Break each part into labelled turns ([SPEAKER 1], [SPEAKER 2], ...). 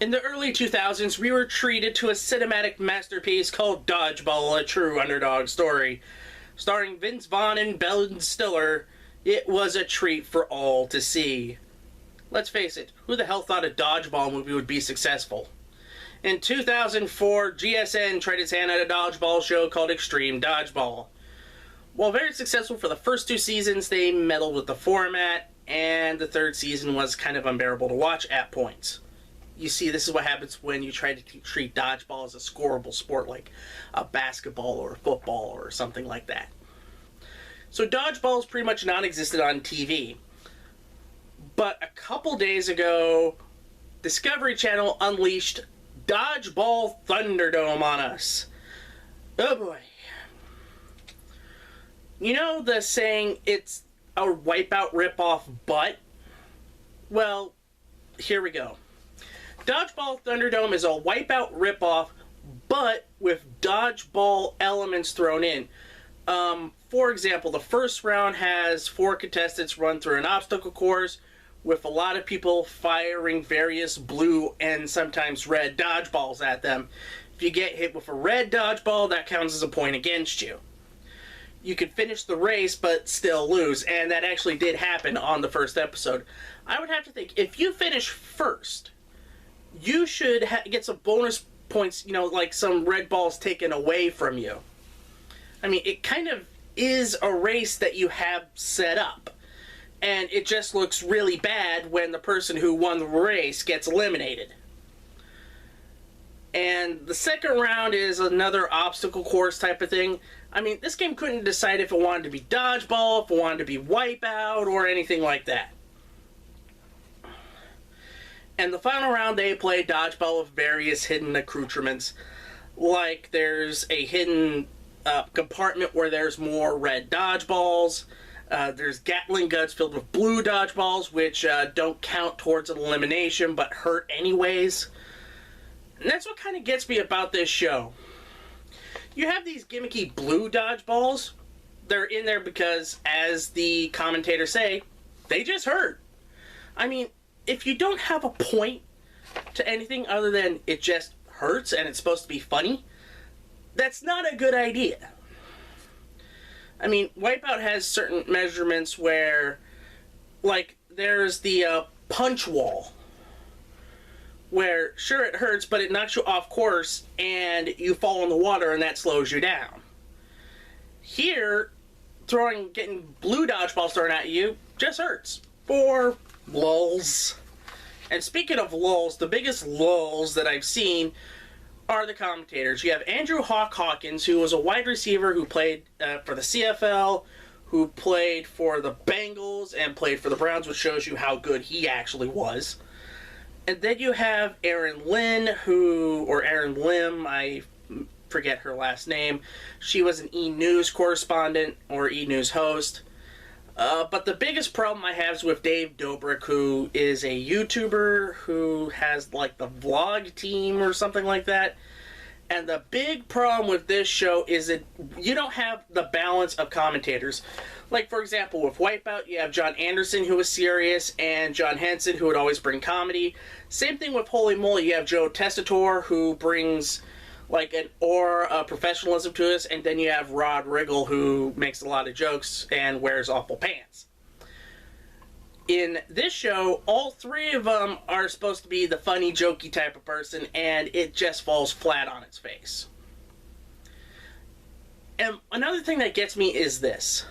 [SPEAKER 1] In the early 2000s, we were treated to a cinematic masterpiece called Dodgeball, a true underdog story. Starring Vince Vaughn and Ben Stiller, it was a treat for all to see. Let's face it, who the hell thought a Dodgeball movie would be successful? In 2004, GSN tried its hand at a dodgeball show called Extreme Dodgeball. While very successful for the first 2 seasons, they meddled with the format, and the 3rd season was kind of unbearable to watch at points. You see, this is what happens when you try to treat dodgeball as a scoreable sport like a basketball or football or something like that. So dodgeball is pretty much non-existent on TV. But a couple days ago, Discovery Channel unleashed Dodgeball Thunderdome on us. Oh boy. You know the saying, it's a Wipeout ripoff, but? Well, here we go. Dodgeball Thunderdome is a Wipeout ripoff, but with dodgeball elements thrown in. For example, the first round has 4 contestants run through an obstacle course with a lot of people firing various blue and sometimes red dodgeballs at them. If you get hit with a red dodgeball, that counts as a point against you. You could finish the race but still lose, and that actually did happen on the first episode. I would have to think, if you finish first, you should get some bonus points, you know, like some red balls taken away from you. I mean, it kind of is a race that you have set up. And it just looks really bad when the person who won the race gets eliminated. And the second round is another obstacle course type of thing. I mean, this game couldn't decide if it wanted to be dodgeball, if it wanted to be wipeout, or anything like that. And the final round, they play dodgeball with various hidden accoutrements. Like, there's a hidden compartment where there's more red dodgeballs. There's Gatling guns filled with blue dodgeballs, which don't count towards an elimination, but hurt anyways. And that's what kind of gets me about this show. You have these gimmicky blue dodgeballs. They're in there because, as the commentators say, they just hurt. I mean, if you don't have a point to anything other than it just hurts and it's supposed to be funny, that's not a good idea. I mean, Wipeout has certain measurements where, like, there's the punch wall, where, sure, it hurts, but it knocks you off course, and you fall in the water, and that slows you down. Here, getting blue dodgeballs thrown at you just hurts. For lulz. And speaking of lulz, the biggest lulz that I've seen are the commentators. You have Andrew Hawkins, who was a wide receiver who played for the CFL, who played for the Bengals and played for the Browns, which shows you how good he actually was. And then you have Erin Lim, I forget her last name. She was an E! News correspondent or E! News host. But the biggest problem I have is with Dave Dobrik, who is a YouTuber who has like the vlog team or something like that. And the big problem with this show is that you don't have the balance of commentators. Like, for example, with Wipeout, you have John Anderson, who was serious, and John Henson, who would always bring comedy. Same thing with Holy Moly. You have Joe Tessitore, who brings like an aura of professionalism to us, and then you have Rod Riggle, who makes a lot of jokes and wears awful pants. In this show, all 3 of them are supposed to be the funny, jokey type of person, and it just falls flat on its face. And another thing that gets me is this.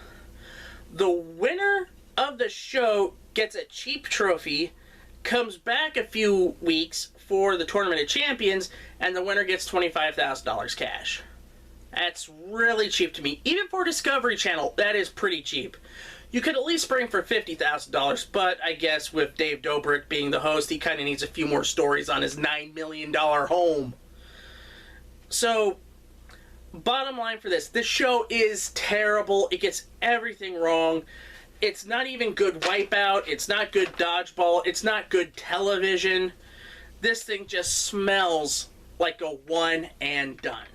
[SPEAKER 1] The winner of the show gets a cheap trophy, comes back a few weeks for the Tournament of Champions, and the winner gets $25,000 cash. That's really cheap to me. Even for Discovery Channel, that is pretty cheap. You could at least spring for $50,000, but I guess with Dave Dobrik being the host, he kind of needs a few more stories on his $9 million home. So, bottom line for this show is terrible. It gets everything wrong. It's not even good Wipeout. It's not good dodgeball. It's not good television. This thing just smells like a one and done.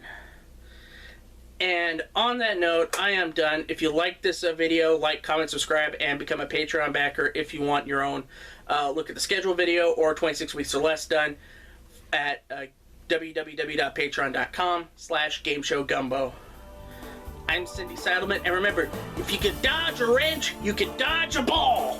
[SPEAKER 1] And on that note, I am done. If you like this video, like, comment, subscribe, and become a Patreon backer if you want your own look at the schedule video or 26 weeks or less done. at www.patreon.com/gameshowgumbo. I'm Cindy Saddleman, and remember, if you can dodge a wrench, you can dodge a ball!